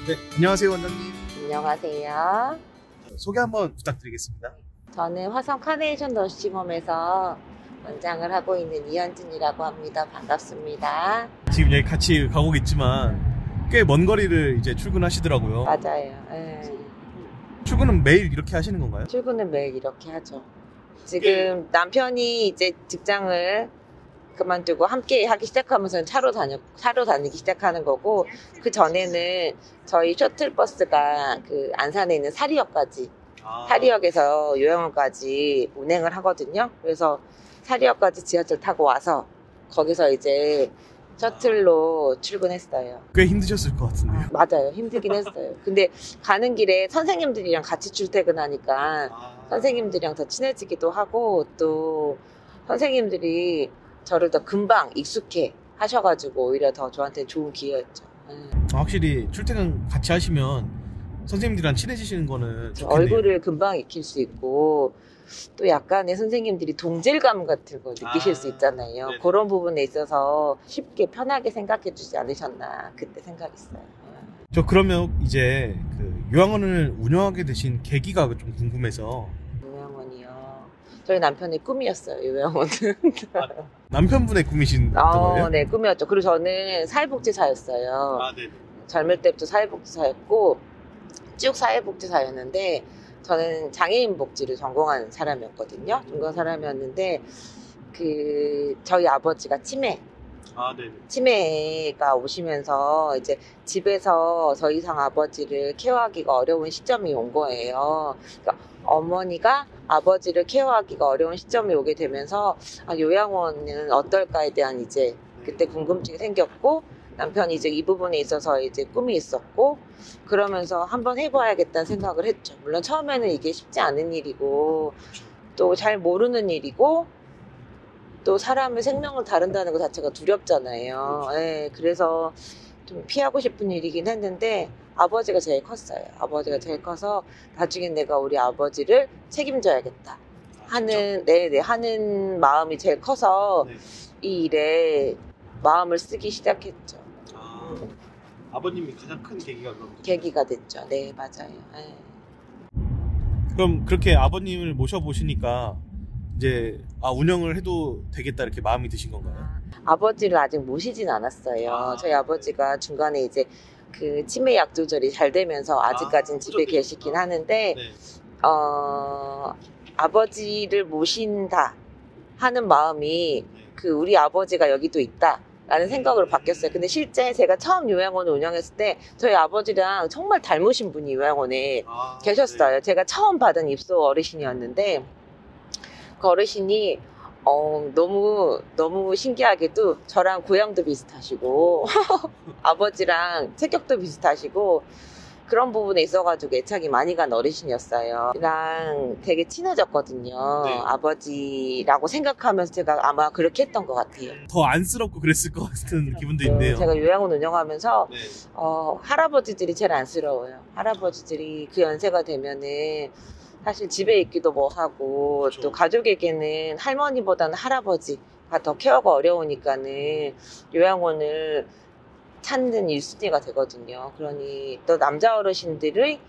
네, 안녕하세요 원장님. 안녕하세요. 소개 한번 부탁드리겠습니다. 저는 화성 카네이션 너시홈에서 원장을 하고 있는 이현진이라고 합니다. 반갑습니다. 지금 여기 같이 가고 있지만 꽤 먼 거리를 이제 출근하시더라고요. 맞아요. 네. 출근은 매일 이렇게 하시는 건가요? 출근은 매일 이렇게 하죠. 지금 남편이 이제 직장을 그만두고 함께 하기 시작하면서 차로 다니기 시작하는 거고, 그 전에는 저희 셔틀버스가 그 안산에 있는 사리역까지, 사리역에서 요양원까지 운행을 하거든요. 그래서 사리역까지 지하철 타고 와서 거기서 이제 셔틀로 출근했어요. 꽤 힘드셨을 것 같은데요. 맞아요. 힘들긴 했어요. 근데 가는 길에 선생님들이랑 같이 출퇴근하니까 선생님들이랑 더 친해지기도 하고, 또 선생님들이 저를 더 금방 익숙해 하셔가지고 오히려 더 저한테 좋은 기회였죠. 확실히 출퇴근 같이 하시면 선생님들이랑 친해지시는 거는 좋겠네요. 얼굴을 금방 익힐 수 있고, 또 약간의 선생님들이 동질감 같은 거 느끼실 수 있잖아요. 네네. 그런 부분에 있어서 쉽게 편하게 생각해 주지 않으셨나 그때 생각했어요. 저 그러면 이제 그 요양원을 운영하게 되신 계기가 좀 궁금해서. 요양원이요. 저희 남편의 꿈이었어요, 요양원은. 남편분의 꿈이신 거예요? 네, 꿈이었죠. 그리고 저는 사회복지사였어요. 네. 젊을 때부터 사회복지사였고 쭉 사회복지사였는데, 저는 장애인 복지를 전공한 사람이었거든요. 전공한 사람이었는데, 저희 아버지가 치매가 오시면서 이제 집에서 더 이상 아버지를 케어하기가 어려운 시점이 온 거예요. 그러니까 어머니가 아버지를 케어하기가 어려운 시점이 오게 되면서 요양원은 어떨까에 대한 이제 그때 궁금증이 생겼고, 남편이 이제 이 부분에 있어서 이제 꿈이 있었고, 그러면서 한번 해봐야겠다는 생각을 했죠. 물론 처음에는 이게 쉽지 않은 일이고, 또 잘 모르는 일이고, 또 사람의 생명을 다룬다는 것 자체가 두렵잖아요. 네, 그래서 좀 피하고 싶은 일이긴 했는데, 아버지가 제일 컸어요. 아버지가 제일 커서 나중에 내가 우리 아버지를 책임져야겠다 하는 마음이 제일 커서 이 일에 마음을 쓰기 시작했죠. 아버님이 가장 큰 계기가 됐죠. 네, 맞아요. 네. 그럼 그렇게 아버님을 모셔보시니까 이제 운영을 해도 되겠다 이렇게 마음이 드신 건가요? 아버지를 아직 모시진 않았어요. 저희 아버지가 중간에 이제 그 치매 약 조절이 잘 되면서 아직까지는 집에 계시긴 하는데, 아버지를 모신다 하는 마음이 우리 아버지가 여기도 있다 라는 생각으로 바뀌었어요. 근데 실제 제가 처음 요양원을 운영했을 때 저희 아버지랑 정말 닮으신 분이 요양원에 계셨어요. 제가 처음 받은 입소 어르신이었는데, 그 어르신이 너무 신기하게도 저랑 고향도 비슷하시고 아버지랑 체격도 비슷하시고, 그런 부분에 있어가지고 애착이 많이 간 어르신이었어요. 랑 되게 친해졌거든요. 아버지라고 생각하면서 제가 아마 그렇게 했던 것 같아요. 더 안쓰럽고 그랬을 것 같은 기분도 있네요. 제가 요양원 운영하면서 할아버지들이 제일 안쓰러워요. 할아버지들이 그 연세가 되면은 사실 집에 있기도 뭐하고, 또 가족에게는 할머니보다는 할아버지가 더 케어가 어려우니까는 요양원을 찾는 1순위가 되거든요. 그러니 또 남자 어르신들의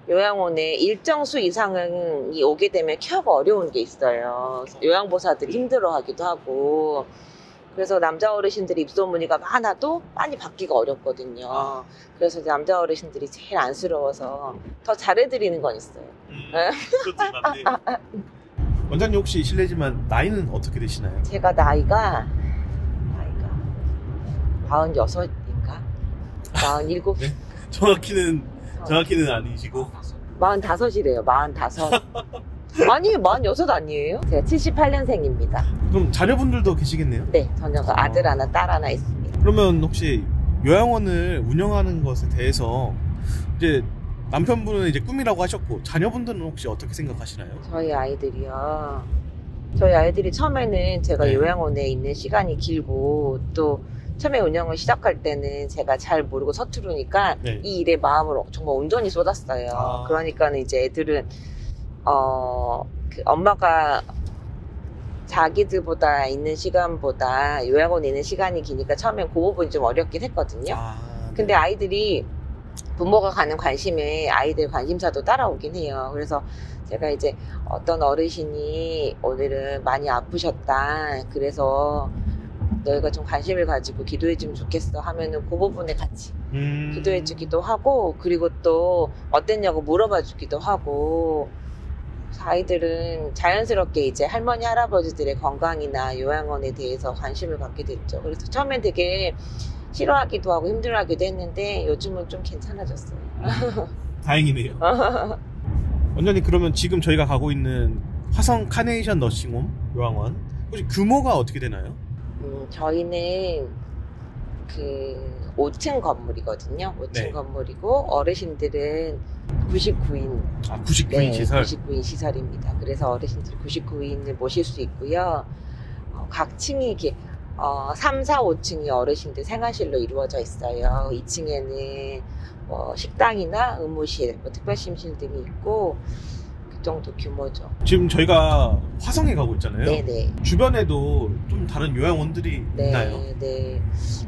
요양원에 일정 수 이상이 오게 되면 케어가 어려운 게 있어요. 요양보사들이 힘들어하기도 하고, 그래서 남자 어르신들이 입소 문의가 많아도 많이 받기가 어렵거든요. 그래서 남자 어르신들이 제일 안쓰러워서 더 잘해드리는 건 있어요. 그것도 맞네요. 원장님 혹시 실례지만 나이는 어떻게 되시나요? 제가 나이가 46인가? 47? 네? 정확히는 아니시고 45이래요. 45. 아니, 46 아니에요? 제가 78년생입니다. 그럼 자녀분들도 계시겠네요? 네, 자녀가 아들 하나, 딸 하나 있습니다. 그러면 혹시 요양원을 운영하는 것에 대해서 이제 남편분은 이제 꿈이라고 하셨고, 자녀분들은 혹시 어떻게 생각하시나요? 저희 아이들이 처음에는 제가 요양원에 있는 시간이 길고, 또 처음에 운영을 시작할 때는 제가 잘 모르고 서투르니까 이 일에 마음을 정말 온전히 쏟았어요. 그러니까는 이제 애들은 엄마가 자기들보다 있는 시간보다 요양원에 있는 시간이 기니까 처음엔 그 부분이 좀 어렵긴 했거든요. 근데 아이들이 부모가 가는 관심에 아이들 관심사도 따라오긴 해요. 그래서 제가 이제 어떤 어르신이 오늘은 많이 아프셨다. 그래서 너희가 좀 관심을 가지고 기도해주면 좋겠어 하면은 그 부분에 같이 기도해주기도 하고, 그리고 또 어땠냐고 물어봐 주기도 하고, 아이들은 자연스럽게 이제 할머니 할아버지들의 건강이나 요양원에 대해서 관심을 갖게 됐죠. 그래서 처음엔 되게 싫어하기도 하고 힘들어하기도 했는데 요즘은 좀 괜찮아졌어요. 다행이네요. 원장님, 그러면 지금 저희가 가고 있는 화성 카네이션 너싱홈 요양원 혹시 규모가 어떻게 되나요? 저희는 그 5층 건물이거든요. 5층 네. 건물이고 어르신들은 99인. 99인 네, 시설. 99인 시설입니다. 그래서 어르신들 99인을 모실 수 있고요. 각 층이 이렇게 3, 4, 5층이 어르신들 생활실로 이루어져 있어요. 2층에는 뭐 식당이나 의무실, 뭐 특별심실 등이 있고, 그 정도 규모죠. 지금 저희가 화성에 가고 있잖아요. 네네. 주변에도 좀 다른 요양원들이 있나요? 네.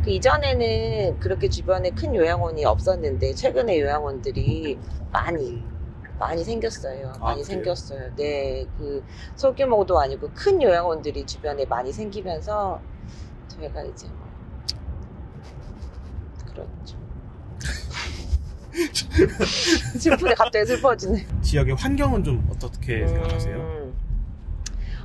그 이전에는 그렇게 주변에 큰 요양원이 없었는데 최근에 요양원들이 많이 생겼어요. 많이 그래요? 생겼어요. 네, 그 소규모도 아니고 큰 요양원들이 주변에 많이 생기면서 저희가 이제 뭐 그렇죠. 슬프네, 갑자기 슬퍼지네. 지역의 환경은 좀 어떻게 생각하세요?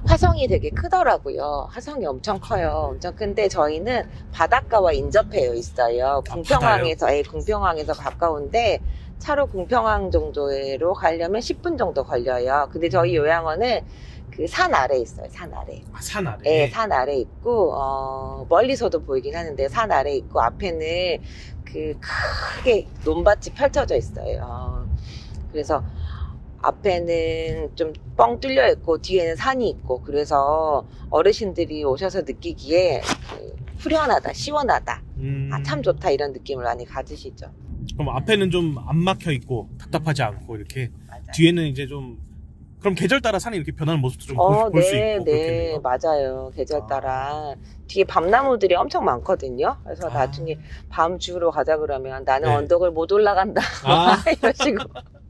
화성이 되게 크더라고요. 화성이 엄청 커요. 엄청 큰데 저희는 바닷가와 인접해 있어요. 궁평항에서, 궁평항에서 가까운데 차로 궁평항 정도로 가려면 10분 정도 걸려요. 근데 저희 요양원은 그 산 아래 있어요. 산 아래. 산 아래? 네, 산 아래 있고, 멀리서도 보이긴 하는데 산 아래 있고, 앞에는 그 크게 논밭이 펼쳐져 있어요. 그래서 앞에는 좀 뻥 뚫려 있고 뒤에는 산이 있고, 그래서 어르신들이 오셔서 느끼기에 후련하다, 시원하다, 참 좋다, 이런 느낌을 많이 가지시죠. 그럼 앞에는 좀 안 막혀 있고 답답하지 않고 이렇게, 맞아요. 뒤에는 이제 좀, 그럼 계절 따라 산이 이렇게 변하는 모습도 좀 볼 수 있고. 네, 맞아요. 계절 따라. 뒤에 밤나무들이 엄청 많거든요. 그래서 나중에 밤 주우러 가자 그러면 나는 네. 언덕을 못 올라간다. 이런 식으로.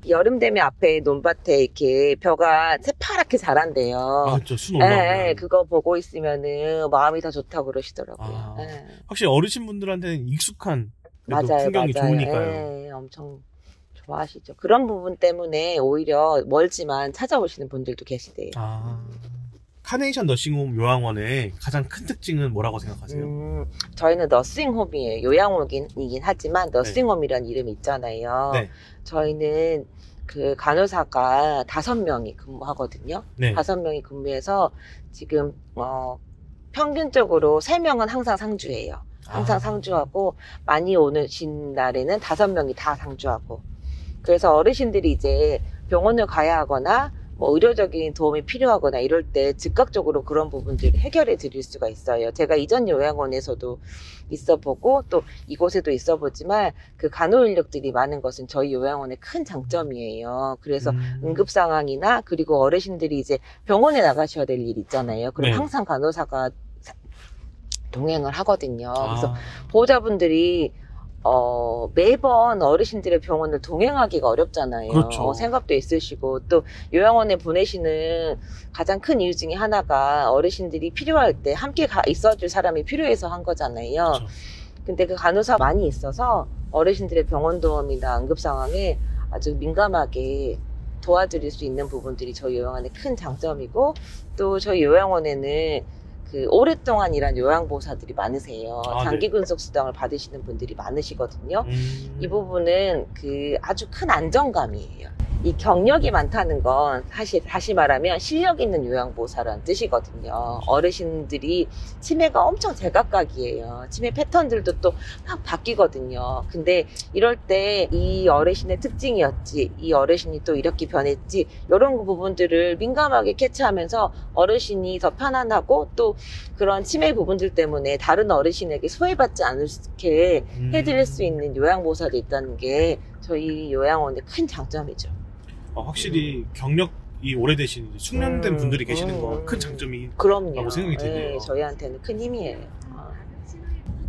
여름 되면 앞에 논밭에 이렇게 벼가 새파랗게 자란대요. 그렇죠. 순 올라오면. 네, 그거 보고 있으면은 마음이 더 좋다고 그러시더라고요. 네. 확실히 어르신분들한테는 익숙한 그래도 맞아요, 풍경이 맞아요. 좋으니까요. 네, 엄청 좋아하시죠. 그런 부분 때문에 오히려 멀지만 찾아오시는 분들도 계시대요. 카네이션 너싱홈 요양원의 가장 큰 특징은 뭐라고 생각하세요? 저희는 너싱홈이에요. 요양원이긴 하지만 너싱홈이라는 이름이 있잖아요. 네. 저희는 그 간호사가 5명이 근무하거든요. 네. 5명이 근무해서 지금 평균적으로 3명은 항상 상주해요. 항상 상주하고, 많이 오신 날에는 5명이 다 상주하고. 그래서 어르신들이 이제 병원을 가야 하거나 뭐 의료적인 도움이 필요하거나 이럴 때 즉각적으로 그런 부분들을 해결해 드릴 수가 있어요. 제가 이전 요양원에서도 있어보고 또 이곳에도 있어보지만 그 간호 인력들이 많은 것은 저희 요양원의 큰 장점이에요. 그래서 응급 상황이나, 그리고 어르신들이 이제 병원에 나가셔야 될 일 있잖아요. 그럼 네. 항상 간호사가 동행을 하거든요. 그래서 보호자분들이 매번 어르신들의 병원을 동행하기가 어렵잖아요. 그렇죠. 생각도 있으시고, 또 요양원에 보내시는 가장 큰 이유 중에 하나가 어르신들이 필요할 때 함께 있어줄 사람이 필요해서 한 거잖아요. 그렇죠. 근데 그 간호사 많이 있어서 어르신들의 병원 도움이나 응급 상황에 아주 민감하게 도와드릴 수 있는 부분들이 저희 요양원의 큰 장점이고, 또 저희 요양원에는 그 오랫동안 일한 요양보호사들이 많으세요. 장기 근속 수당을 받으시는 분들이 많으시거든요. 이 부분은 그 아주 큰 안정감이에요. 이 경력이 많다는 건 사실 다시 말하면 실력 있는 요양보호사라는 뜻이거든요. 어르신들이 치매가 엄청 제각각이에요. 치매 패턴들도 또 막 바뀌거든요. 근데 이럴 때 이 어르신의 특징이었지, 이 어르신이 또 이렇게 변했지, 이런 부분들을 민감하게 캐치하면서 어르신이 더 편안하고, 또 그런 치매 부분들 때문에 다른 어르신에게 소외받지 않게 해드릴 수 있는 요양보호사도 있다는 게 저희 요양원의 큰 장점이죠. 확실히 경력이 오래되신 숙련된 분들이 계시는 건 큰 장점이 그럼요. 라고 생각이 드네요. 네, 저희한테는 큰 힘이에요.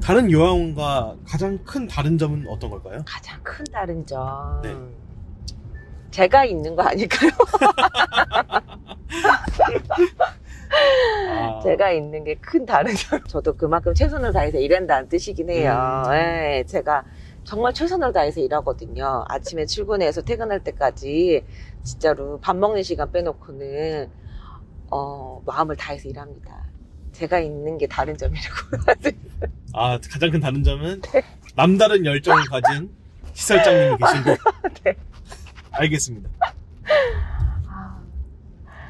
다른 요양원과 가장 큰 다른 점은 어떤 걸까요? 가장 큰 다른 점. 네. 제가 있는 거 아닐까요? 제가 있는 게 큰 다른 점. 저도 그만큼 최선을 다해서 일한다는 뜻이긴 해요. 네, 제가 정말 최선을 다해서 일하거든요. 아침에 출근해서 퇴근할 때까지 진짜로 밥 먹는 시간 빼놓고는 마음을 다해서 일합니다. 제가 있는 게 다른 점이라고. 가장 큰 다른 점은 남다른 열정을 가진 시설장님이 계신 거. 네. 알겠습니다.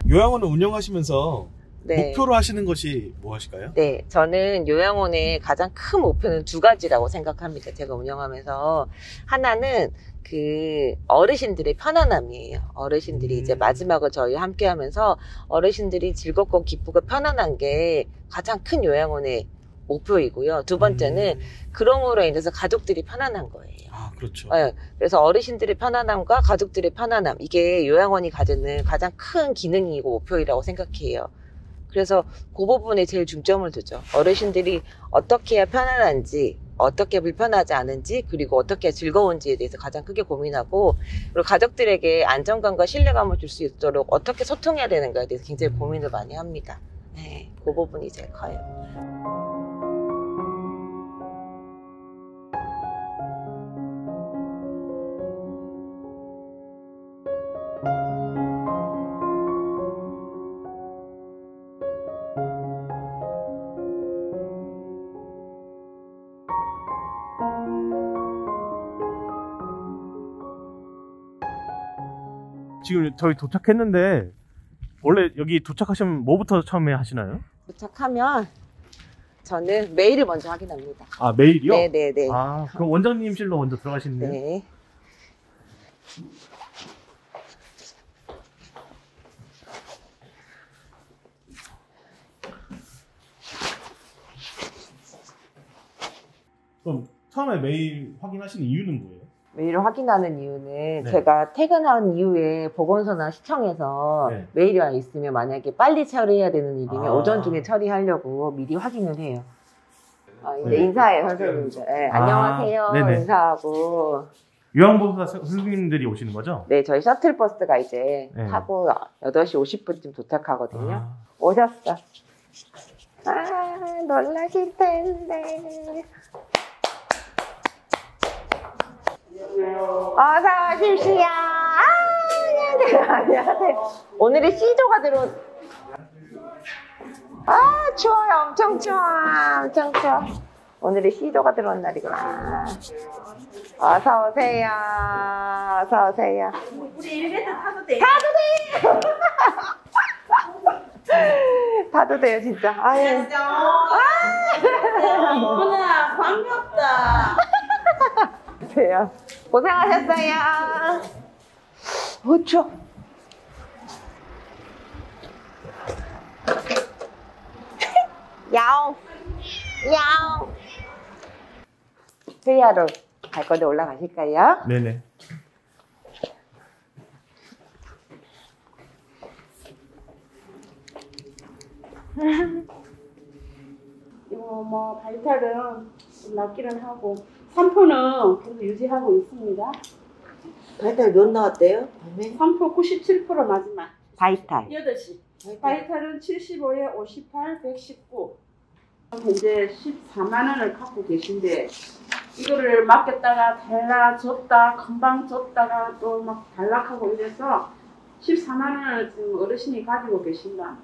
요양원을 운영하시면서 네. 목표로 하시는 것이 무엇일까요? 네, 저는 요양원의 가장 큰 목표는 두 가지라고 생각합니다. 제가 운영하면서 하나는 그 어르신들의 편안함이에요. 어르신들이 이제 마지막을 저희 함께 하면서 어르신들이 즐겁고 기쁘고 편안한 게 가장 큰 요양원의 목표이고요. 두 번째는 그럼으로 인해서 가족들이 편안한 거예요. 그렇죠. 네, 그래서 어르신들의 편안함과 가족들의 편안함, 이게 요양원이 가지는 가장 큰 기능이고 목표이라고 생각해요. 그래서 그 부분에 제일 중점을 두죠. 어르신들이 어떻게 해야 편안한지, 어떻게 불편하지 않은지, 그리고 어떻게 해야 즐거운지에 대해서 가장 크게 고민하고, 그리고 가족들에게 안정감과 신뢰감을 줄 수 있도록 어떻게 소통해야 되는가에 대해서 굉장히 고민을 많이 합니다. 네, 그 부분이 제일 커요. 지금 저희 도착했는데 원래 여기 도착하시면 뭐부터 처음에 하시나요? 도착하면 저는 메일을 먼저 확인합니다. 메일이요? 네네네. 그럼 원장님실로 먼저 들어가시는데요? 네. 그럼 처음에 메일 확인하시는 이유는 뭐예요? 메일을 확인하는 이유는 제가 퇴근한 이후에 보건소나 시청에서 메일이 와 있으면 만약에 빨리 처리해야 되는 일이면 오전 중에 처리하려고 미리 확인을 해요. 이제 인사해요, 선생님들. 네, 안녕하세요. 인사하고. 요양보호사 선생님들이 오시는 거죠? 네, 저희 셔틀버스가 이제 타고 8시 50분쯤 도착하거든요. 오셨어. 놀라실 텐데. 어서 오십시오. 안녕하세요. 오늘이 C조가 들어온. 추워요. 엄청 추워. 엄청 추워. 오늘이 C조가 들어온 날이구나. 어서 오세요. 어서 오세요. 우리 엘리베이터 타도 돼요? 타도 돼요. 타도 돼요, 진짜. 어머나, 반갑다. 고생하셨어요. 추워. 야옹. 야옹. 회의하러 갈 건데 올라가실까요? 네네. 이거 바이탈은 낫기는 하고 3%는 계속 유지하고 있습니다. 바이탈 몇 나왔대요? 3% 97% 마지막. 바이탈. 8시. 바이탈은 75에 58, 119. 현재 14만 원을 갖고 계신데 이거를 맡겼다가 달라졌다, 금방 줬다가 또 막 단락하고 이래서 14만 원을 지금 어르신이 가지고 계신다.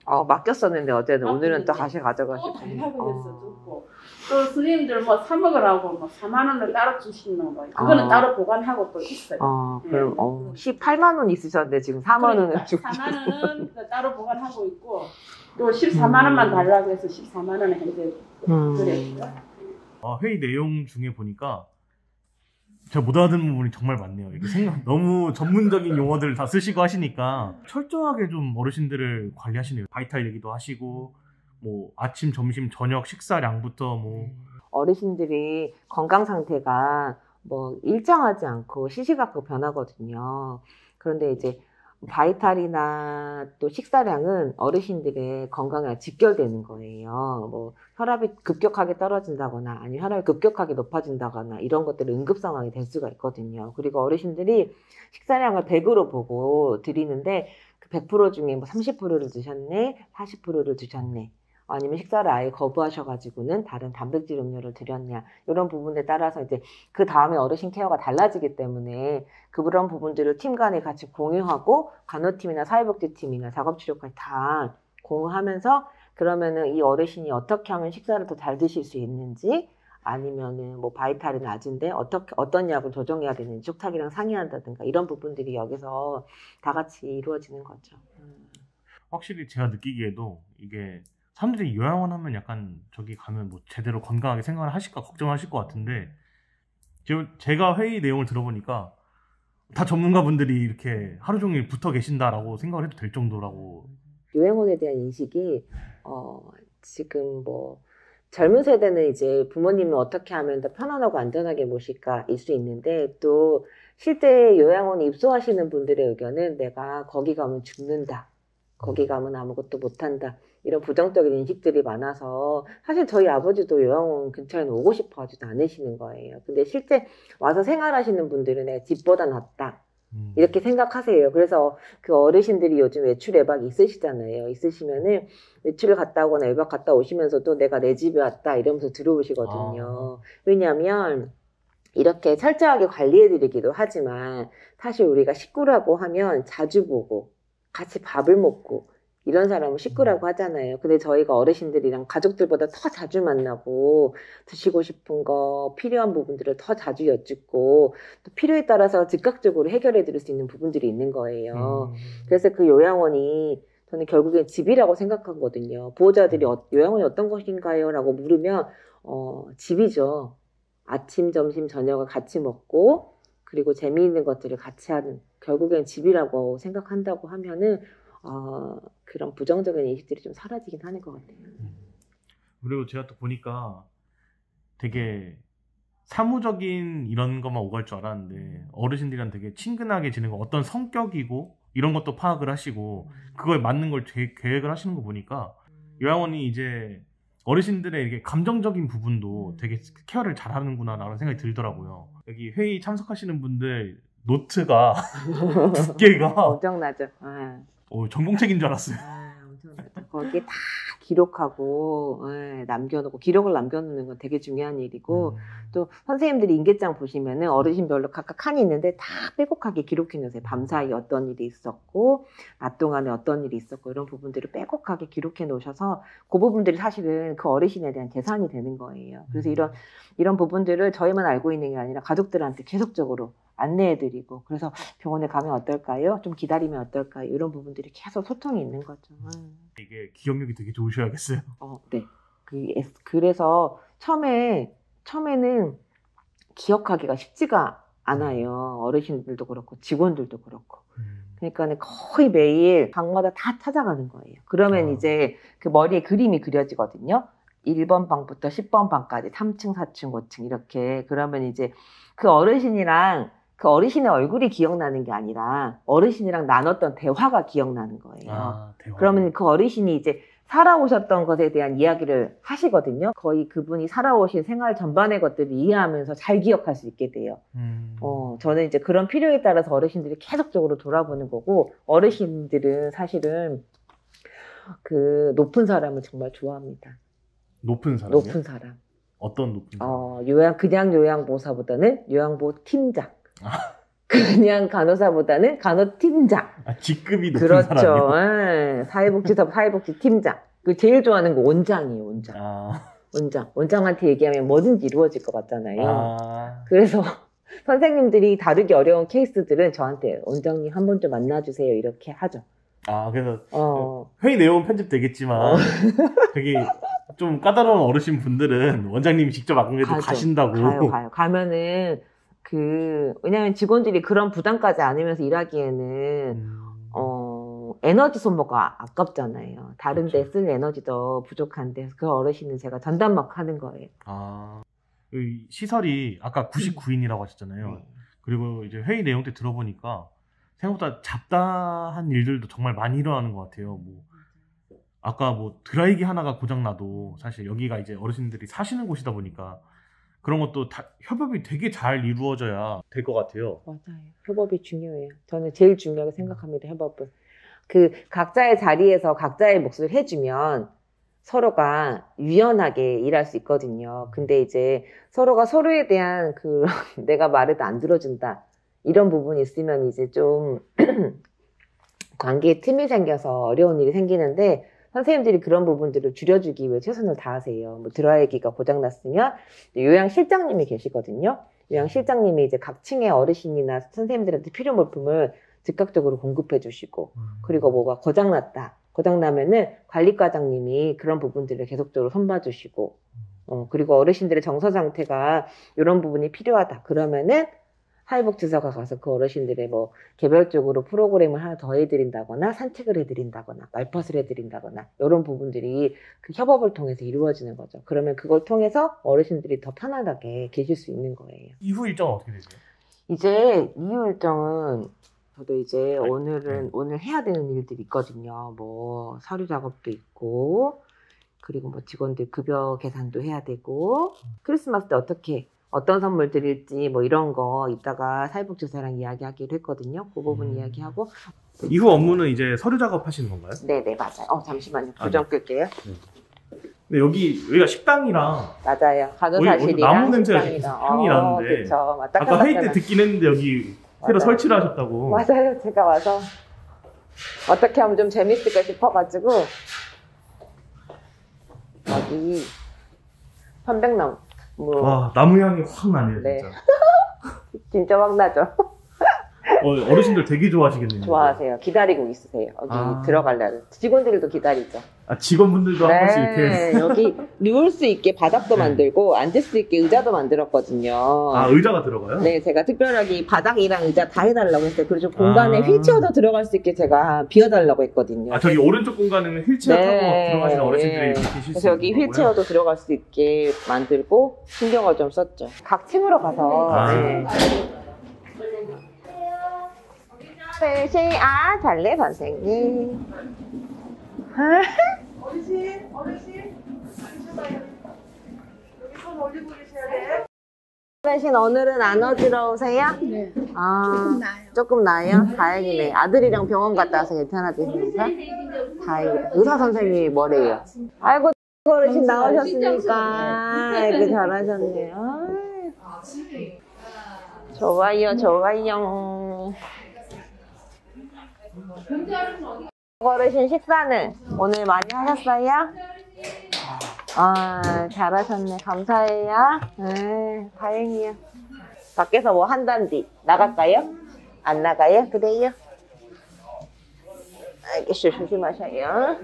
맡겼었는데 어제는 오늘은 또 다시 가져가시고. 또 달라고 해서 줬고. 또 스님들 사 먹으라고 4만 원을 따로 주시는 거예요. 그거는 따로 보관하고 또 있어요. 그럼 18만 원 있으셨는데 지금 4만 원을 주고. 4만 원은 따로 보관하고 있고 또 14만 원만 달라고 해서 14만 원을 현재 드렸어요. 회의 내용 중에 보니까 제가 못 알아듣는 부분이 정말 많네요. 이게 너무 전문적인 용어들을 다 쓰시고 하시니까 철저하게 좀 어르신들을 관리하시네요. 바이탈 얘기도 하시고 아침, 점심, 저녁 식사량부터 어르신들이 건강 상태가 일정하지 않고 시시각각 변하거든요. 그런데 이제 바이탈이나 또 식사량은 어르신들의 건강에 직결되는 거예요. 뭐 혈압이 급격하게 떨어진다거나 아니면 혈압이 급격하게 높아진다거나 이런 것들이 응급 상황이 될 수가 있거든요. 그리고 어르신들이 식사량을 100으로 보고 드리는데 그 100% 중에 뭐 30%를 드셨네, 40%를 드셨네. 아니면 식사를 아예 거부하셔가지고는 다른 단백질 음료를 드렸냐 이런 부분에 따라서 이제 그 다음에 어르신 케어가 달라지기 때문에 그런 부분들을 팀 간에 같이 공유하고 간호팀이나 사회복지팀이나 작업치료까지 다 공유하면서 그러면은 이 어르신이 어떻게 하면 식사를 더 잘 드실 수 있는지 아니면은 뭐 바이탈이 낮은데 어떤 약을 조정해야 되는지 쪽탁이랑 상의한다든가 이런 부분들이 여기서 다 같이 이루어지는 거죠. 확실히 제가 느끼기에도 이게 사람들이 요양원 하면 약간 저기 가면 뭐 제대로 건강하게 생활을 하실까 걱정하실 것 같은데 제가 회의 내용을 들어보니까 다 전문가분들이 이렇게 하루 종일 붙어 계신다라고 생각을 해도 될 정도라고. 요양원에 대한 인식이 지금 뭐 젊은 세대는 이제 부모님은 어떻게 하면 더 편안하고 안전하게 모실까일 수 있는데 또 실제 요양원에 입소하시는 분들의 의견은 내가 거기 가면 죽는다. 거기 가면 아무것도 못한다. 이런 부정적인 인식들이 많아서 사실 저희 아버지도 요양원 근처에는 오고 싶어 하지도 않으시는 거예요. 근데 실제 와서 생활하시는 분들은 내가 집보다 낫다. 이렇게 생각하세요. 그래서 그 어르신들이 요즘 외출 외박이 있으시잖아요. 있으시면은 외출을 갔다 오거나 외박 갔다 오시면서도 내가 내 집에 왔다 이러면서 들어오시거든요. 왜냐하면 이렇게 철저하게 관리해드리기도 하지만 사실 우리가 식구라고 하면 자주 보고 같이 밥을 먹고 이런 사람은 식구라고 하잖아요. 근데 저희가 어르신들이랑 가족들보다 더 자주 만나고 드시고 싶은 거 필요한 부분들을 더 자주 여쭙고 또 필요에 따라서 즉각적으로 해결해 드릴 수 있는 부분들이 있는 거예요. 그래서 그 요양원이 저는 결국엔 집이라고 생각하거든요. 보호자들이 요양원이 어떤 것인가요? 라고 물으면 집이죠. 아침, 점심, 저녁을 같이 먹고 그리고 재미있는 것들을 같이 하는 결국엔 집이라고 생각한다고 하면은 그런 부정적인 인식들이 좀 사라지긴 하는 것 같아요. 그리고 제가 또 보니까 되게 사무적인 이런 것만 오갈 줄 알았는데 어르신들이랑 되게 친근하게 지내고 어떤 성격이고 이런 것도 파악을 하시고 그거에 맞는 걸 계획을 하시는 거 보니까 요양원이 이제 어르신들의 이렇게 감정적인 부분도 되게 케어를 잘 하는구나 라는 생각이 들더라고요. 여기 회의 참석하시는 분들 노트가 두께가 엄청나죠. 전공책인 줄 알았어요. 엄청나죠. 거기에 다 기록하고 남겨놓고 기록을 남겨놓는 건 되게 중요한 일이고 또 선생님들이 인계장 보시면은 어르신별로 각각 칸이 있는데 다 빼곡하게 기록해 놓으세요. 밤사이 어떤 일이 있었고 낮 동안에 어떤 일이 있었고 이런 부분들을 빼곡하게 기록해 놓으셔서 그 부분들이 사실은 그 어르신에 대한 재산이 되는 거예요. 그래서 이런 부분들을 저희만 알고 있는 게 아니라 가족들한테 계속적으로 안내해드리고 그래서 병원에 가면 어떨까요? 좀 기다리면 어떨까요? 이런 부분들이 계속 소통이 있는 거죠. 이게 기억력이 되게 좋으셔야겠어요. 네. 그래서 처음에는 기억하기가 쉽지가 않아요. 어르신들도 그렇고 직원들도 그렇고. 그러니까 거의 매일 방마다 다 찾아가는 거예요. 그러면 이제 그 머리에 그림이 그려지거든요. 1번 방부터 10번 방까지 3층, 4층, 5층 이렇게. 그러면 이제 그 어르신이랑 그 어르신의 얼굴이 기억나는 게 아니라 어르신이랑 나눴던 대화가 기억나는 거예요. 대화. 그러면 그 어르신이 이제 살아오셨던 것에 대한 이야기를 하시거든요. 거의 그분이 살아오신 생활 전반의 것들을 이해하면서 잘 기억할 수 있게 돼요. 저는 이제 그런 필요에 따라서 어르신들이 계속적으로 돌아보는 거고 어르신들은 사실은 그 높은 사람을 정말 좋아합니다. 높은 사람이요? 높은 사람. 어떤 높은 사람? 그냥 요양보사보다는 요양보 팀장. 그냥 간호사보다는 간호팀장. 직급이 높은 사람이요? 그렇죠. 사회복지 팀장. 그 제일 좋아하는 거 원장이에요, 원장. 원장한테 얘기하면 뭐든지 이루어질 것 같잖아요. 그래서 선생님들이 다루기 어려운 케이스들은 저한테 원장님 한 번 좀 만나주세요 이렇게 하죠. 그래서 회의 내용은 편집되겠지만 되게 좀 까다로운 어르신 분들은 원장님이 직접 안 그래도 가신다고. 가면은 왜냐면 직원들이 그런 부담까지 안으면서 일하기에는 에너지 소모가 아깝잖아요. 다른 데 쓸 에너지도 부족한데 그 어르신은 제가 전담막 하는 거예요. 시설이 아까 99인이라고 하셨잖아요. 그리고 이제 회의 내용 때 들어보니까 생각보다 잡다한 일들도 정말 많이 일어나는 것 같아요. 뭐 아까 뭐 드라이기 하나가 고장나도 사실 여기가 이제 어르신들이 사시는 곳이다 보니까 그런 것도 다 협업이 되게 잘 이루어져야 될 것 같아요. 맞아요. 협업이 중요해요. 저는 제일 중요하게 생각합니다. 협업은. 그 각자의 자리에서 각자의 몫을 해주면 서로가 유연하게 일할 수 있거든요. 근데 이제 서로가 서로에 대한 그 내가 말해도 안 들어준다 이런 부분이 있으면 이제 좀 관계에 틈이 생겨서 어려운 일이 생기는데 선생님들이 그런 부분들을 줄여주기 위해 최선을 다하세요. 뭐 드라이기가 고장났으면 요양실장님이 계시거든요. 요양실장님이 이제 각 층의 어르신이나 선생님들한테 필요 물품을 즉각적으로 공급해 주시고 그리고 뭐가 고장났다. 고장나면은 관리과장님이 그런 부분들을 계속적으로 손봐주시고 그리고 어르신들의 정서 상태가 이런 부분이 필요하다. 그러면은 사회복지사가 가서 그 어르신들의 뭐 개별적으로 프로그램을 하나 더 해드린다거나 산책을 해드린다거나 말벗을 해드린다거나 이런 부분들이 그 협업을 통해서 이루어지는 거죠. 그러면 그걸 통해서 어르신들이 더 편안하게 계실 수 있는 거예요. 이후 일정은 어떻게 되세요? 이제 이후 일정은 저도 이제 오늘 해야 되는 일들이 있거든요. 뭐 서류 작업도 있고 그리고 뭐 직원들 급여 계산도 해야 되고 크리스마스 때 어떤 선물 드릴지 뭐 이런 거 이따가 사회복지사랑 이야기하기로 했거든요. 그 부분 이야기하고 이후 업무는 이제 서류 작업하시는 건가요? 네네 맞아요. 잠시만요. 부정 끌게요. 근데 여기가 식당이랑 맞아요. 간호사실이랑 나무 냄새 식당이랑. 향이 나는데 그쵸. 아까 회의 때 듣긴 했는데 여기 새로 설치를 하셨다고. 맞아요. 제가 와서 어떻게 하면 좀 재밌을까 싶어가지고 여기 편백나무 와 나무 향이 확 나네요. 네. 진짜. 진짜 확 나죠. 어르신들 되게 좋아하시겠네요. 좋아하세요. 기다리고 있으세요. 여기 들어가려면 직원들도 기다리죠. 직원분들도 한 번씩 이렇게 여기 누울 수 있게 바닥도 만들고 앉을 수 있게 의자도 만들었거든요. 의자가 들어가요? 네, 제가 특별하게 바닥이랑 의자 다 해달라고 했어요. 그래서 공간에 휠체어도 들어갈 수 있게 제가 비워달라고 했거든요. 저기 오른쪽 공간에는 휠체어 타고 들어가시는 어르신들이 이렇게 계실 수 있는 그래서 여기 휠체어도 들어갈 수 있게 만들고 신경을 좀 썼죠. 각 층으로 가서 잘래 선생님. 어르신. 여기 손 올리고 계셔야 돼. 어르신 오늘은 안 어지러우세요? 네. 조금 나아요. 조금 나아요? 다행이네. 아들이랑 병원 갔다 와서 괜찮아지십니까? 다행이다. 의사 선생님이 뭐래요? 아이고 어르신 나오셨으니까 이렇게 잘하셨네요. 좋아요. 어르신 식사는 오늘 많이 하셨어요? 잘하셨네. 감사해요. 다행이에요. 밖에서 뭐 한단디 나갈까요? 안 나가요? 그래요? 알겠어요. 조심하셔요.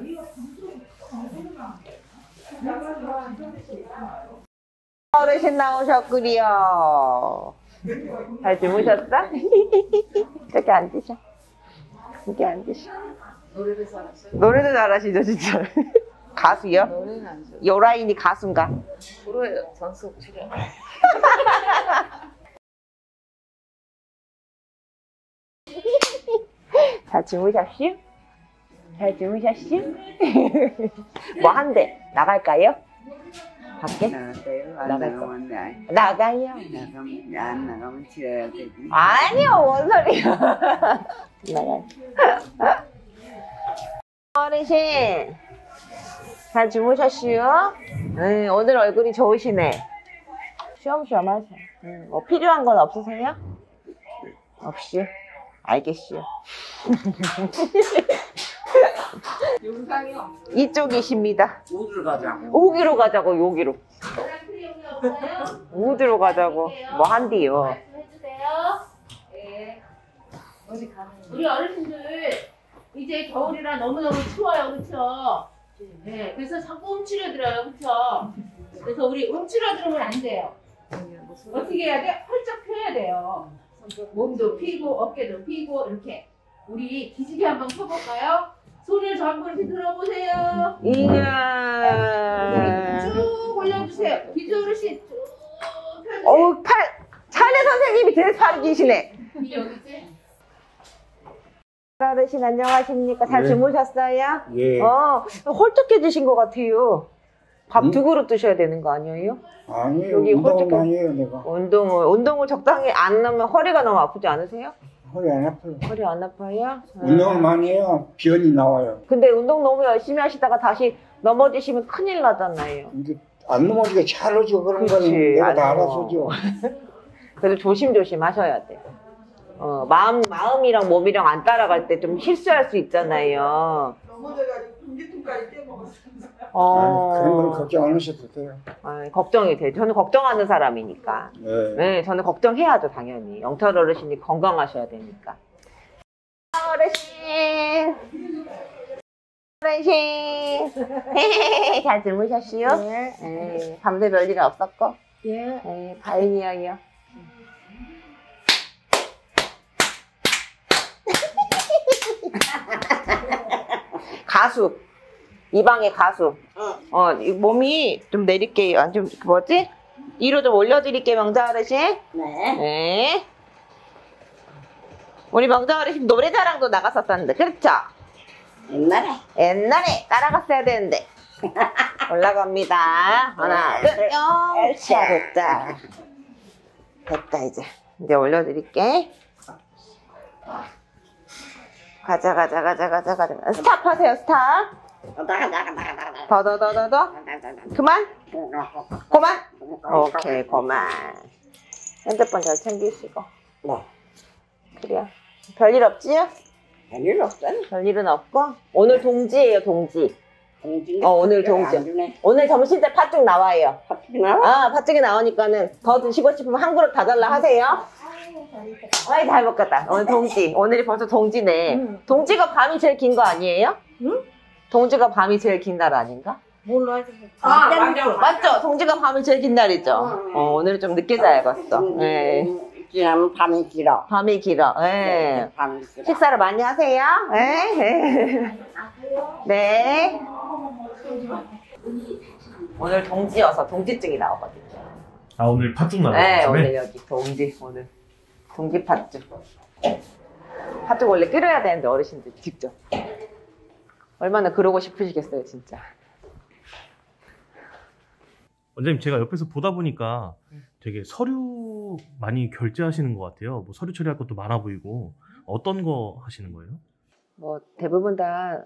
어르신 나오셨구려. 잘 주무셨어? 저기 앉으셔. 여기 앉으셔. 노래도 잘하시죠, 진짜. 가수요? 노래는 안 좋아. 요라인이 가수인가? 프로에 전속 출연. 잘 주무셨슈? 잘 주무셨슈? 뭐 한대? 나갈까요? 밖에? 나갈까요? 안 나갈 나가면 나가요. 안 나가면 지어야 되지. 아니요, 뭔 소리야. 나가요. 어르신, 잘 주무셨슈요? 오늘 얼굴이 좋으시네. 쉬엄쉬엄 하세요. 뭐 필요한 건 없으세요? 없슈? 알겠슈. 이쪽이십니다. 어디로 가자? 여기로 가자고, 여기로. 어디로 가자고. 뭐 한디요. 우리 어르신들 이제 겨울이라 너무너무 추워요, 그렇죠? 네, 그래서 자꾸 움츠려들어요, 그렇죠? 그래서 우리 움츠려들으면 안 돼요. 어떻게 해야 돼? 펄쩍 펴야 돼요. 몸도 피고 어깨도 피고 이렇게. 우리 기지개 한번 펴볼까요? 손을 전부 이렇게 들어보세요. 이야. 쭉 올려주세요. 기주 어르신 쭉 펴주세요. 차례 선생님이 제일 팔이 기시네. 여기지? 어르신 안녕하십니까? 잘 네. 주무셨어요? 예. 홀쭉해지신 것 같아요. 밥 2그릇 드셔야 되는 거 아니에요? 아니, 여기 운동을 홀쭉해. 많이 해요, 내가. 운동을 적당히 안 하면 허리가 너무 아프지 않으세요? 허리 안 아파요. 허리 안 아파요? 운동을 많이 해야 변이 나와요. 근데 운동 너무 열심히 하시다가 다시 넘어지시면 큰일 나잖아요. 이게 안 넘어지게 잘하죠. 그런 그렇지, 거는 내가 다 아니요. 알아서 줘. 그래서 조심조심 하셔야 돼요. 마음이랑 몸이랑 안 따라갈 때 좀 실수할 수 있잖아요. 넘어져가지고 분기통까지 떼먹었어요. 그런 건 걱정 안 하셔도 돼요. 걱정이 돼요. 저는 걱정하는 사람이니까. 네. 네, 저는 걱정해야죠, 당연히. 영철 어르신이 건강하셔야 되니까. 어르신! 어르신! 잘 주무셨시요? 네. 밤새 별일 없었고? 네, 다행이에요. 가수. 이 방의 가수. 이 몸이 좀 내릴게요. 좀, 뭐지? 위로 좀 올려드릴게요, 명자 어르신. 네. 우리 명자 어르신 노래자랑도 나갔었다는데, 그렇죠? 옛날에 따라갔어야 되는데. 올라갑니다. 하나, 둘, 자, 됐다. 됐다, 이제. 이제 올려드릴게. 가자. 스탑 하세요, 스탑. 더. 그만? 그만? 오케이, 그만. 핸드폰 잘 챙기시고. 그래요. 별일 없지요? 별일 없어. 별일은 없고. 오늘 동지예요, 동지. 오늘 동지. 오늘 점심 때 팥죽 나와요. 팥죽이 나오니까는 더 드시고 싶으면 한 그릇 다 달라 하세요. 아이, 잘 먹겠다. 오늘 동지. 오늘이 벌써 동지네. 동지가 밤이 제일 긴 거 아니에요? 응? 동지가 밤이 제일 긴 날 아닌가? 몰라. 맞죠? 동지가 밤이 제일 긴 날이죠. 오늘은 좀 늦게 자야겠어. 네. 지나면 밤이 길어. 밤이 길어. 네. 밤이 길어. 식사를 많이 하세요? 네. 네. 오늘 동지여서 동지증이 나오거든요. 오늘 팥죽 나와요. 네, 오늘 여기 오늘 동지 팥죽. 팥죽 원래 끓여야 되는데 어르신들 직접. 얼마나 그러고 싶으시겠어요, 진짜. 원장님, 제가 옆에서 보다 보니까 되게 서류 많이 결제하시는 것 같아요. 뭐 서류 처리할 것도 많아 보이고. 어떤 거 하시는 거예요? 대부분 다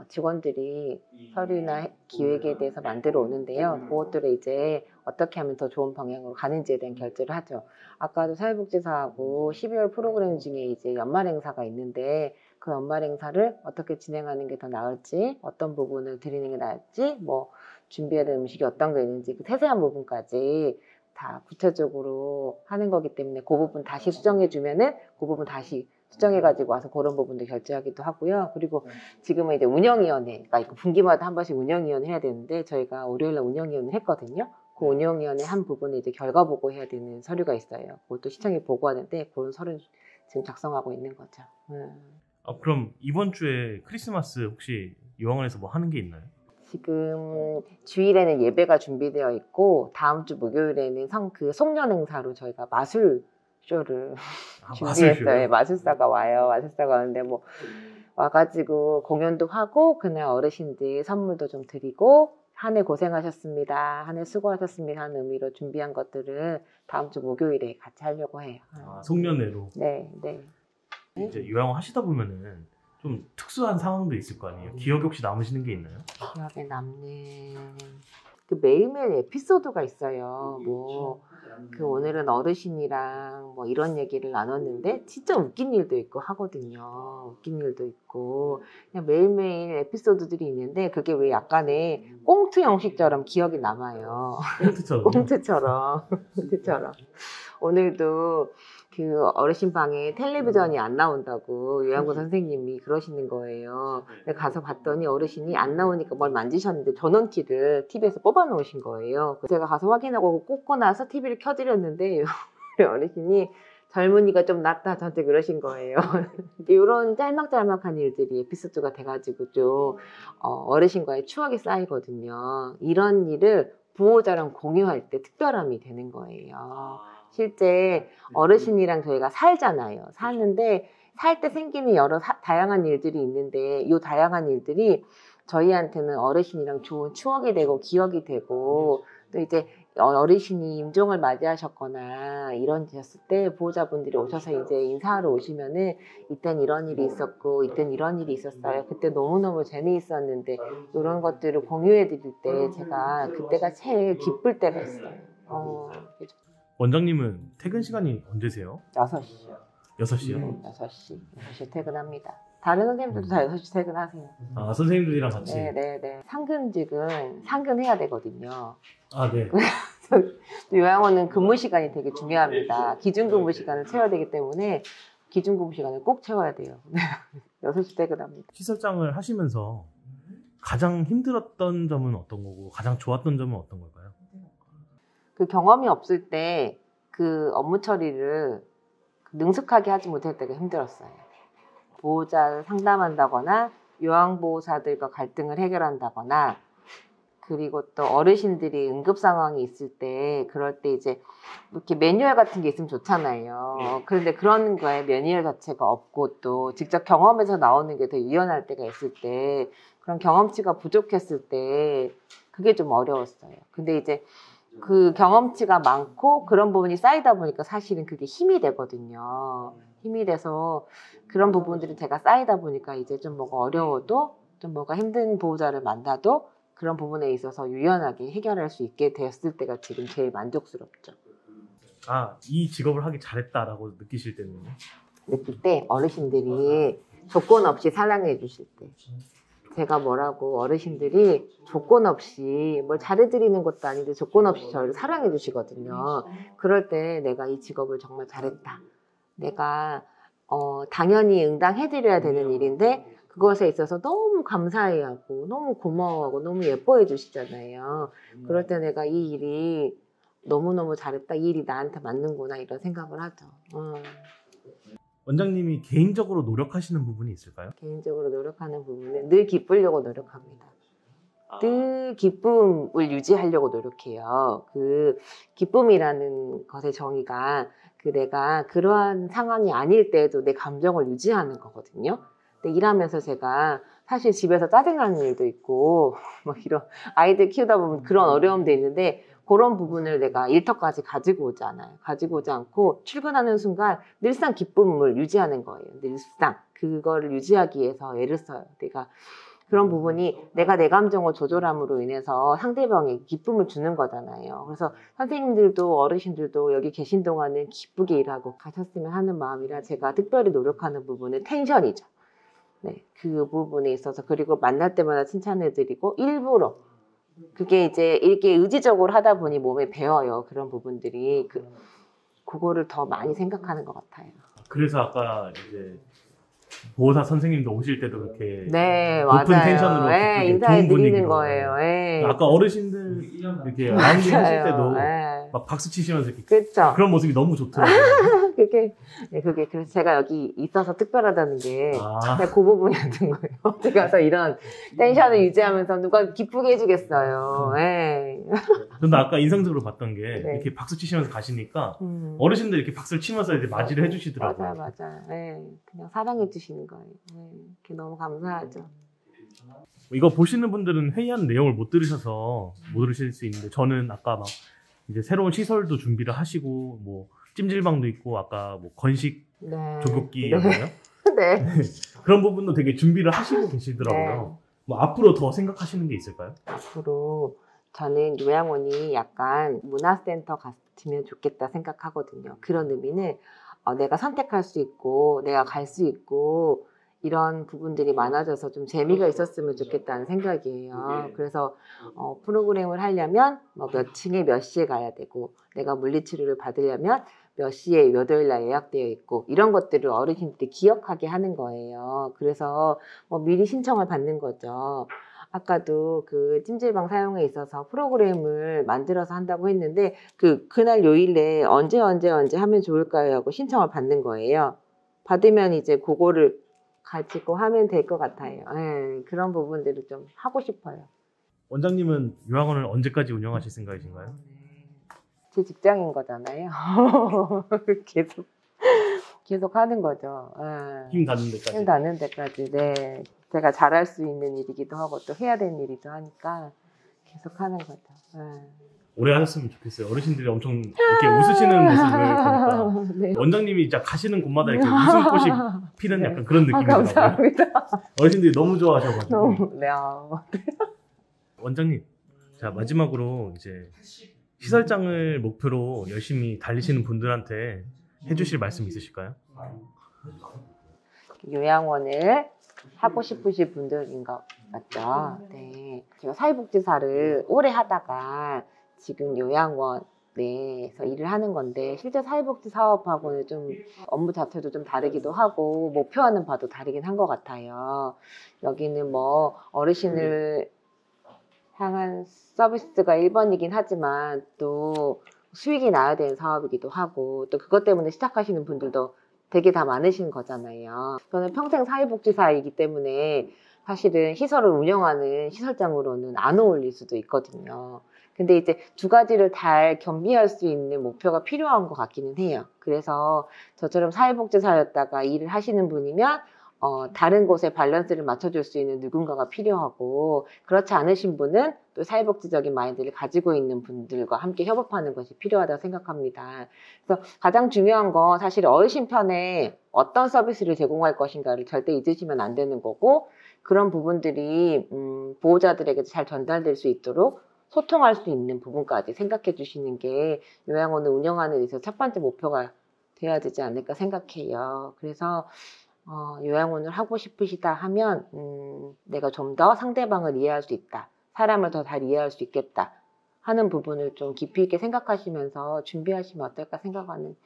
직원들이 서류나 기획에 대해서 만들어 오는데요. 그것들을 이제 어떻게 하면 더 좋은 방향으로 가는지에 대한 결제를 하죠. 아까도 사회복지사하고 12월 프로그램 중에 이제 연말 행사가 있는데 그 연말 행사를 어떻게 진행하는 게 더 나을지, 어떤 부분을 드리는 게 나을지, 뭐 준비해야 될 음식이 어떤 게 있는지 그 세세한 부분까지 다 구체적으로 하는 거기 때문에 그 부분 다시 수정해 주면은 그 부분 다시 수정해가지고 와서 그런 부분도 결제하기도 하고요. 그리고 지금은 이제 운영위원회가 있고 분기마다 한 번씩 운영위원회 해야 되는데 저희가 월요일날 운영위원회 했거든요. 그 운영위원회 한 부분에 이제 결과 보고해야 되는 서류가 있어요. 그것도 시청에 보고하는데 그런 서류 지금 작성하고 있는 거죠. 그럼 이번 주에 크리스마스 혹시 요양원에서 뭐 하는 게 있나요? 지금 주일에는 예배가 준비되어 있고 다음 주 목요일에는 송년 행사로 저희가 마술쇼를 준비했어요. 마술사가 와요. 마술사가 왔는데 뭐 와가지고 공연도 하고 그날 어르신들 선물도 좀 드리고 한 해 고생하셨습니다. 한 해 수고하셨습니다. 하는 의미로 준비한 것들을 다음 주 목요일에 같이 하려고 해요. 송년회로. 네. 이제 요양원 하시다 보면은 좀 특수한 상황도 있을 거 아니에요? 기억이 혹시 남으시는 게 있나요? 기억에 남는 그 매일매일 에피소드가 있어요. 오늘은 어르신이랑 뭐 이런 얘기를 나눴는데 진짜 웃긴 일도 있고 하거든요. 웃긴 일도 있고 그냥 매일매일 에피소드들이 있는데 그게 왜 약간의 꽁트 형식처럼 기억이 남아요. 꽁트처럼. 오늘도 그 어르신 방에 텔레비전이 안 나온다고 요양원 선생님이 그러시는 거예요. 가서 봤더니 어르신이 안 나오니까 뭘 만지셨는데 전원키를 TV에서 뽑아 놓으신 거예요. 제가 가서 확인하고 꽂고 나서 TV를 켜드렸는데 어르신이 젊은이가 좀 낫다 저한테 그러신 거예요. 이런 짤막짤막한 일들이 에피소드가 돼가지고 좀 어르신과의 추억이 쌓이거든요. 이런 일을 부모자랑 공유할 때 특별함이 되는 거예요. 실제 어르신이랑 저희가 살잖아요. 사는데 살 때 생기는 여러 다양한 일들이 있는데 이 다양한 일들이 저희한테는 어르신이랑 좋은 추억이 되고 기억이 되고 또 이제 어르신이 임종을 맞이하셨거나 이런 데였을 때 보호자분들이 오셔서 이제 인사하러 오시면은 이땐 이런 일이 있었고 이땐 이런 일이 있었어요. 그때 너무너무 재미있었는데 이런 것들을 공유해 드릴 때 제가 그때가 제일 기쁠 때가 있어요. 원장님은 퇴근 시간이 언제세요? 6시요. 6시요? 6시 퇴근합니다. 다른 선생님들도 다 6시 퇴근하세요. 아, 선생님들이랑 같이? 네네네. 상근직은 상근해야 되거든요. 아, 네. 요양원은 근무 시간이 되게 중요합니다. 기준 근무 시간을 채워야 되기 때문에 기준 근무 시간을 꼭 채워야 돼요. 6시 퇴근합니다. 시설장을 하시면서 가장 힘들었던 점은 어떤 거고 가장 좋았던 점은 어떤 걸까요? 그 경험이 없을 때 그 업무 처리를 능숙하게 하지 못할 때가 힘들었어요. 보호자를 상담한다거나 요양보호사들과 갈등을 해결한다거나 그리고 또 어르신들이 응급 상황이 있을 때 그럴 때 이제 이렇게 매뉴얼 같은 게 있으면 좋잖아요. 그런데 그런 거에 매뉴얼 자체가 없고 또 직접 경험에서 나오는 게 더 유연할 때가 있을 때 그런 경험치가 부족했을 때 그게 좀 어려웠어요. 근데 이제 그 경험치가 많고 그런 부분이 쌓이다 보니까 사실은 그게 힘이 되거든요. 힘이 돼서 그런 부분들이 제가 쌓이다 보니까 이제 좀 뭐가 어려워도 좀 뭐가 힘든 보호자를 만나도 그런 부분에 있어서 유연하게 해결할 수 있게 되었을 때가 지금 제일 만족스럽죠. 아, 이 직업을 하기 잘했다라고 느끼실 때는요? 느낄 때 어르신들이 조건 없이 사랑해 주실 때 제가 뭐라고 어르신들이 조건 없이 뭘 잘해드리는 것도 아닌데 조건 없이 저를 사랑해 주시거든요. 그럴 때 내가 이 직업을 정말 잘했다. 내가 당연히 응당해드려야 되는 일인데 그것에 있어서 너무 감사해하고 너무 고마워하고 너무 예뻐해 주시잖아요. 그럴 때 내가 이 일이 너무너무 잘했다. 이 일이 나한테 맞는구나 이런 생각을 하죠. 원장님이 개인적으로 노력하시는 부분이 있을까요? 개인적으로 노력하는 부분은 늘 기쁘려고 노력합니다. 늘 기쁨을 유지하려고 노력해요. 그 기쁨이라는 것의 정의가 내가 그러한 상황이 아닐 때에도 내 감정을 유지하는 거거든요. 근데 일하면서 제가 사실 집에서 짜증나는 일도 있고 막 이런 아이들 키우다 보면 그런 어려움도 있는데 그런 부분을 내가 일터까지 가지고 오지 않아요. 가지고 오지 않고 출근하는 순간 늘상 기쁨을 유지하는 거예요. 늘상 그거를 유지하기 위해서 애를 써요. 내가 그런 부분이 내가 내 감정을 조절함으로 인해서 상대방에게 기쁨을 주는 거잖아요. 그래서 선생님들도 어르신들도 여기 계신 동안은 기쁘게 일하고 가셨으면 하는 마음이라 제가 특별히 노력하는 부분은 텐션이죠. 네, 그 부분에 있어서 그리고 만날 때마다 칭찬해드리고 일부러 그게 이제 이렇게 의지적으로 하다 보니 몸에 배어요. 그런 부분들이 그거를 더 많이 생각하는 것 같아요. 그래서 아까 이제 보호사 선생님도 오실 때도 그렇게 네, 높은 맞아요. 텐션으로 네, 인사해 드리는 거예요. 네. 아까 어르신들 이렇게 라운딩 하실 때도 네. 막 박수 치시면서 이렇게 그렇죠. 그런 모습이 너무 좋더라고요. 그게 그래서 제가 여기 있어서 특별하다는 게 그냥 그 부분이었던 거예요. 어디 가서 이런 텐션을 유지하면서 누가 기쁘게 해주겠어요. 네. 근데 아까 인상적으로 봤던 게 네. 이렇게 박수 치시면서 가시니까 어르신들 이렇게 박수를 치면서 이제 맞이를 해주시더라고요. 맞아요. 네. 그냥 사랑해 주시는 거예요. 네. 그게 너무 감사하죠. 이거 보시는 분들은 회의한 내용을 못 들으셔서 못 들으실 수 있는데 저는 아까 막 이제 새로운 시설도 준비를 하시고 뭐 찜질방도 있고 아까 뭐 건식 네. 조교기였나요? 네. 그런 부분도 되게 준비를 하시고 계시더라고요. 네. 뭐 앞으로 더 생각하시는 게 있을까요? 앞으로 저는 요양원이 약간 문화센터 같으면 좋겠다 생각하거든요. 그런 의미는 내가 선택할 수 있고 내가 갈 수 있고 이런 부분들이 많아져서 좀 재미가 있었으면 좋겠다는 생각이에요. 그래서 프로그램을 하려면 몇 층에 몇 시에 가야 되고 내가 물리치료를 받으려면 몇 시에 몇 월날 예약되어 있고 이런 것들을 어르신들이 기억하게 하는 거예요. 그래서 미리 신청을 받는 거죠. 아까도 그 찜질방 사용에 있어서 프로그램을 만들어서 한다고 했는데 그날 요일에 언제 하면 좋을까요? 하고 신청을 받는 거예요. 받으면 이제 그거를 가지고 하면 될 것 같아요. 네, 그런 부분들을 좀 하고 싶어요. 원장님은 요양원을 언제까지 운영하실 생각이신가요? 제 직장인 거잖아요. 계속 하는 거죠. 예. 힘 닿는 데까지. 힘 닿는 데까지. 네. 제가 잘할 수 있는 일이기도 하고 또 해야 되는 일이기도 하니까 계속 하는 거죠. 예. 오래 하셨으면 좋겠어요. 어르신들이 엄청 이렇게 웃으시는 모습을 보니까 네. 원장님이 이제 가시는 곳마다 이렇게 웃음꽃이 피는 약간 그런 느낌이더라고요. 감사합니다. 어르신들이 너무 좋아하셔가지고. 너무, 네. 원장님, 자 마지막으로 이제 시설장을 목표로 열심히 달리시는 분들한테 해주실 말씀 있으실까요? 요양원을 하고 싶으신 분들인 것 맞죠? 네. 제가 사회복지사를 오래 하다가 지금 요양원에서 일을 하는 건데 실제 사회복지 사업하고는 좀 업무 자체도 좀 다르기도 하고 목표하는 바도 다르긴 한 것 같아요. 여기는 뭐 어르신을 향한 서비스가 1번이긴 하지만 또 수익이 나야 되는 사업이기도 하고 또 그것 때문에 시작하시는 분들도 되게 다 많으신 거잖아요. 저는 평생 사회복지사이기 때문에 사실은 시설을 운영하는 시설장으로는 안 어울릴 수도 있거든요. 근데 이제 두 가지를 잘 겸비할 수 있는 목표가 필요한 것 같기는 해요. 그래서 저처럼 사회복지사였다가 일을 하시는 분이면 다른 곳에 밸런스를 맞춰줄 수 있는 누군가가 필요하고 그렇지 않으신 분은 또 사회복지적인 마인드를 가지고 있는 분들과 함께 협업하는 것이 필요하다고 생각합니다. 그래서 가장 중요한 건 사실 어르신 편에 어떤 서비스를 제공할 것인가를 절대 잊으시면 안 되는 거고 그런 부분들이 보호자들에게 잘 전달될 수 있도록 소통할 수 있는 부분까지 생각해 주시는 게 요양원을 운영하는 데 있어서 첫 번째 목표가 돼야 되지 않을까 생각해요. 그래서 요양원을 하고 싶으시다 하면 내가 좀 더 상대방을 이해할 수 있다. 사람을 더 잘 이해할 수 있겠다. 하는 부분을 좀 깊이 있게 생각하시면서 준비하시면 어떨까 생각하는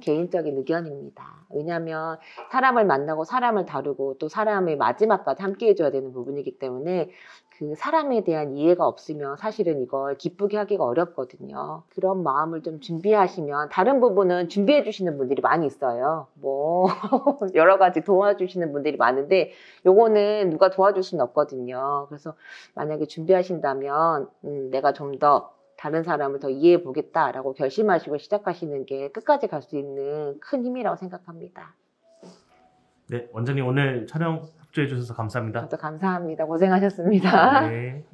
개인적인 의견입니다. 왜냐하면 사람을 만나고 사람을 다루고 또 사람의 마지막까지 함께 해줘야 되는 부분이기 때문에 그 사람에 대한 이해가 없으면 사실은 이걸 기쁘게 하기가 어렵거든요. 그런 마음을 좀 준비하시면 다른 부분은 준비해 주시는 분들이 많이 있어요. 뭐 여러 가지 도와주시는 분들이 많은데 요거는 누가 도와줄 수는 없거든요. 그래서 만약에 준비하신다면 내가 좀 더 다른 사람을 더 이해해 보겠다라고 결심하시고 시작하시는 게 끝까지 갈 수 있는 큰 힘이라고 생각합니다. 네, 원장님 오늘 촬영 협조해 주셔서 감사합니다. 저도 감사합니다. 고생하셨습니다. 네.